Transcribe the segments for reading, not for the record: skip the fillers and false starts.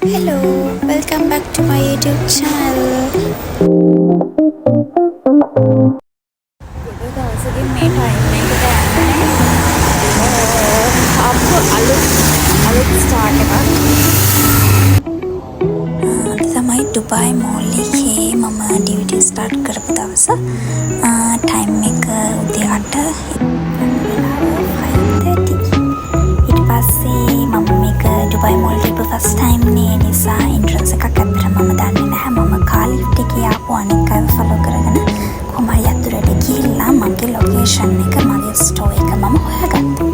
Hello, welcome back to my YouTube channel. දවසකින් මේ time එකට යන්නේ අලුත් ස්ටාර්ට් එකක්. තමයි ඩුබායි මෝල් එකේ මම ඩියුටි ස්ටාර්ට් කරපු දවස. ටයිම් එක උදේ 8 ඊට පස්සේ මම මේක ඩුබායි මෝල් එකේ ෆස්ට් ටයිම් නේ නිසා එන්ට්‍රන්ස් එකක් අතර මම දන්නේ නැහැ. මම කාර් ලිෆ්ට් එකේ ආපු අනික් අය ෆලෝ කරගෙන කොහොම හරි අතුරට ගිහිල්ලා මගේ ලොකේෂන් එක මගේ ස්ටෝර් එක මම හොයාගත්තා.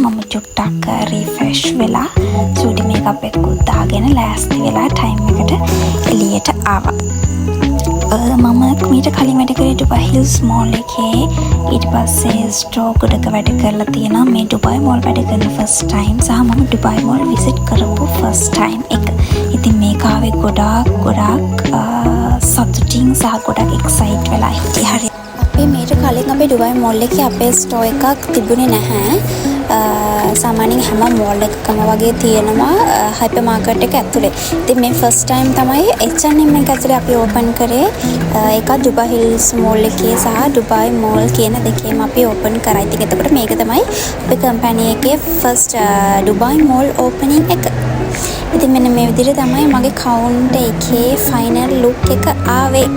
මම චුට්ටක් රිෆ්‍රෙෂ් වෙලා චූටි මේකප් එකකුත් දාගෙන ලෑස්ති වෙලා ටයිම් එකට එළියට ආවා. මම මීට කලින් වැඩ කරේ ඩුබායි හිල්ස් මෝල් එකේ. ඊට පස්සේ ස්ටෝර් ගොඩක වැඩ කරලා තියෙනවා. මේ ඩුබායි මෝල් වැඩ කරන ෆස්ට් ටයිම් සහ මම ඩුබායි මෝල් විසිට් කරපු ෆස්ට් ටයිම් එක. ඉතින් මේක ආවේ ගොඩාක් සතුටින් සහ ගොඩක් එක්සයිට් වෙලා හිටියේ. හරි අපේ මීට කලින් අපේ ඩුබායි මෝල් එකේ අපේ ස්ටෝර් එකක් තිබුණේ නැහැ. සාමාන්‍යයෙන් හැම මෝල් එකකම වගේ තියෙනවා හයිපර් මාකට් එක ඇතුලේ. ඉතින් මේ ෆස්ට් ටයිම් තමයි H&M එක ඇතුලේ අපි ඕපන් කරේ. ඒක ඩුබායි හිල්ස් මෝල් එකේ සහ ඩුබායි මෝල් කියන දෙකේම අපි ඕපන් කරා. ඉතින් එතකොට මේක තමයි අපේ කම්පැනි එකේ ෆස්ට් ඩුබායි මෝල් ඕපනින් එක. ඉතින් මෙන්න මේ විදිහට තමයි මගේ කවුන්ටර් එකේ ෆයිනල් ලුක් එක ආවේ.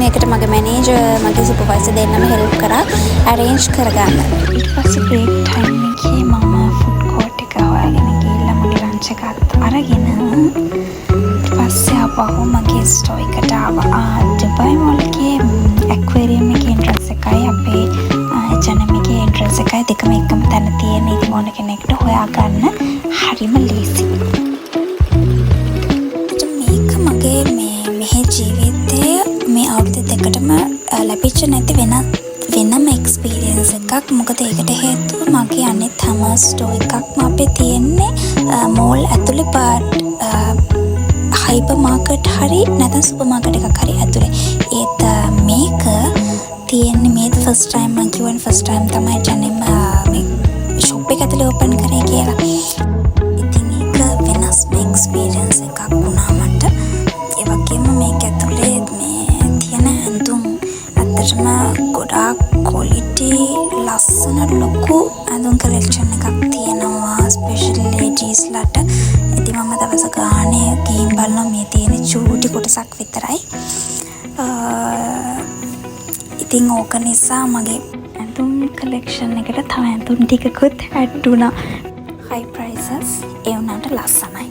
මේකට මගේ මැනේජර් මගේ සුපර්වයිසර් දෙන්නම හෙල්ප් කරා අරේන්ජ් කරගන්න. ඊට පස්සේ බ්‍රේක් ටයිම් එකේ මම ෆුඩ් කෝට් එක හොයාගෙන ගිහිල්ලා මගේ ලන්ච් එකත් අරගෙන ඊට පස්සේ ආපහු මගේ ස්ටෝර් එකට ආවා. ඩුබායි මෝල් එකේ ඇක්වේරියම් එකේ එන්ට්‍රන්ස් එකයි අපේ H&M එකේ එන්ට්‍රන්ස් එකයි දෙකම එකම තැන තියෙන. ඉතින් ඕන කෙනෙක්ට හොයාගන්න හරිම ලේසි. මගේ මෙහි ජීවිතයේ මේ අවුරුදු දෙකටම ලැබිච්ච නැති වෙනම එක්ස්පීරියන්ස් එකක්. මොකද ඒකට හේතුව මගේ අනිත් හැම ස්ටෝර් එකක්ම අපේ තියෙන්නේ මෝල් ඇතුලේ පාර්ට් හයිපර් මාකට් හරි නැත්නම් සුපර් මාකට් එකක් හරි ඇතුලේ. ඒත් මේක තියෙන්නේ මේ ෆස්ට් ටයිම් මම කියවන ෆස්ට් ටයිම් තමයි H&M මේ ෂොප් එක ඇතුලේ ඕපන් කරේ කියලා. ඉතින් ඒක වෙනස්ම එක්ස්පීරියන්ස් එකක් වුණා මට. ඒ වගේම මේක ඇතුලේ මේ තියෙන ඇඳුම් ඇත්තටම ගොඩාක් ක්වොලිටි ලස්සන ලොකු ඇඳුම් කලෙක්ෂන් එකක් තියෙනවා ස්පෙෂලි ලේඩීස්ලාට. ඉතින් මම දවස් ගානේ ගිහින් බලනවා මේ තියෙන චූටි කොටසක් විතරයි. ඉතින් ඕක නිසා මගේ ඇඳුම් කලෙක්ෂන් එකට තව ඇඳුම් ටිකකුත් ඇඩ් වුණා. හයි ප්‍රයිසස් ඒ වුණාට ලස්සනයි.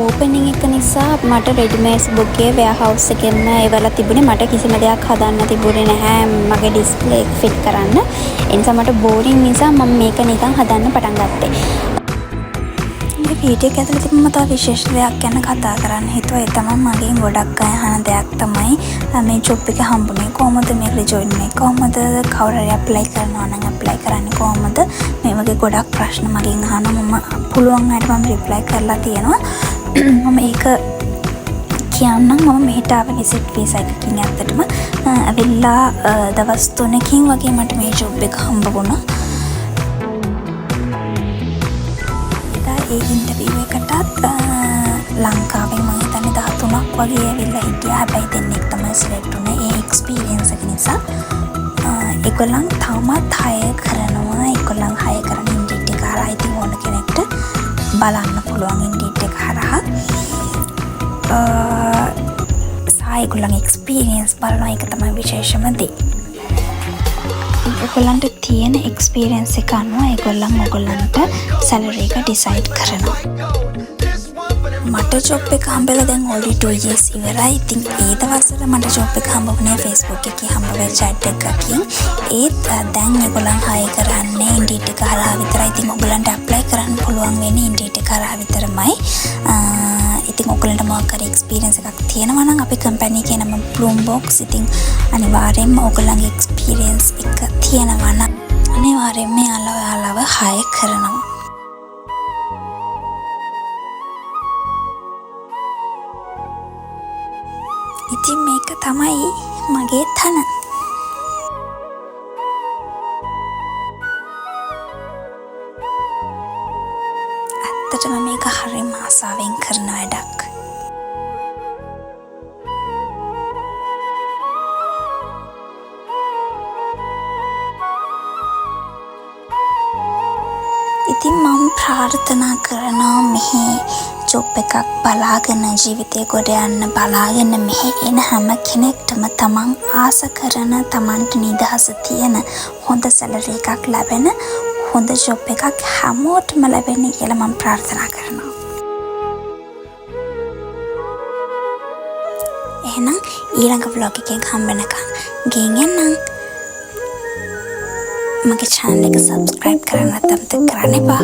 ඕපනින් එක නිසා මට රෙඩිමේඩ්ස් බුක්කේ වෙයාහවුස් එකෙන්ම ඒවලා තිබුණේ. මට කිසිම දෙයක් හදන්න තිබුණේ නැහැ මගේ ඩිස්ප්ලේ එක ෆිට කරන්න. ඒ නිසා මට බෝරින් නිසා මම මේක නිකන් හදන්න පටන් ගත්තේ. මේ වීඩියෝ එක ඇතුළේ තිබුණ මට විශේෂ දෙයක් ගැන කතා කරන්න හිතුවා. ඒ තමයි මගෙන් ගොඩක් අය අහන දෙයක් තමයි මේ ජොබ් එක හම්බුනේ කොහොමද, මේකට ජොයින් වෙන්නේ කොහොමද, කවුරු හරි ඇප්ලයි කරනවා නම් ඇප්ලයි කරන්නේ කොහොමද, මේ වගේ ගොඩක් ප්‍රශ්න මගෙන් අහනවා. මම පුළුවන් අයට මම රිප්ලයි කරලා තියෙනවා. මම ඒක කියන්නම්. මම මෙහෙට ආව විසිට් වීසා එකකින් ඇත්තටම ඇවිල්ලා දවස් 3කින් වගේ මට මේ ජොබ් එක හම්බ වුණා. ඒ ඉන්ටර්විව් එකටත් ලංකාවේ මම හිතන්නේ 13ක් වගේ ඇවිල්ලා හිටියා. හැබැයි දෙන්නෙක් තමයි සිලෙක්ට් වුණේ. ඒ එක්ස්පීරියන්ස් එක නිසා ඒගොල්ලන් තාමත් හයර් කරනවා. ඒගොල්ලන් හයර් කරන ඉන්ඩීඩ් එක හරහා ඉතින් ඕන කෙනෙක්ට බලන්න පුළුවන් ඉන්ඩීඩ් එක හරහා. ඒගොල්ලන්ගේ එක්ස්පීරියන්ස් බලනවා. ඒක තමයි විශේෂම දේ. ඒගොල්ලන්ට තියෙන එක්ස්පීරියන්ස් එක අනුව ඒගොල්ලන් ඔයගොල්ලන්ට සැලරි එක ඩිසයිඩ් කරනවා. මට ජොබ් එක හම්බෙලා දැන් ඔල්රෙඩි 2 years ඉවරයි. ඉතින් ඒ දවස්වල මට ජොබ් එක හම්බ වුණේ Facebook එකේ හම්බ වෙච්ච chat එකකින්. ඒත් දැන් ඒගොල්ලන් හයි කරන්නේ ඉන්ඩීඩ් එක හරහා විතරයි. ඉතින් ඔයගොල්ලන්ට ඇප්ලයි කරන්න පුළුවන් වෙන්නේ ඉන්ඩීඩ් එක හරහා විතරමයි. ඉතින් ඔයගලන්ට මොකක් හරි එක්ස්පීරියන්ස් එකක් තියෙනවා නම් අපේ කම්පැනි එකේ නම Bloombox. ඉතින් අනිවාර්යෙන්ම ඔයගලන්ගේ එක්ස්පීරියන්ස් එක තියෙනවා නම් අනිවාර්යෙන්ම ඔයාලව හය කරනවා. ඉතින් මේක තමයි මගේ තන. ඇත්තටම මේක හරිම ආසාවෙන් කරන වැඩක්. ඉතින් මම ප්‍රාර්ථනා කරනවා මෙහි ජොබ් එකක් බලාගෙන ජීවිතේ ගොඩ යන්න බලාගෙන මෙහි එන හැම කෙනෙක්ටම තමන් ආස කරන තමන්ට නිදහස තියෙන හොඳ සැලරි එකක් ලැබෙන හොඳ ජොබ් එකක් හැමෝටම ලැබෙන්න කියලා මම ප්‍රාර්ථනා කරනවා. එහෙනම් ඊළඟ vlog එකෙන් හම්බෙනකම් ගෙන් යන්නම්. මගේ channel එක subscribe කරන්න අමතක කරන්න එපා.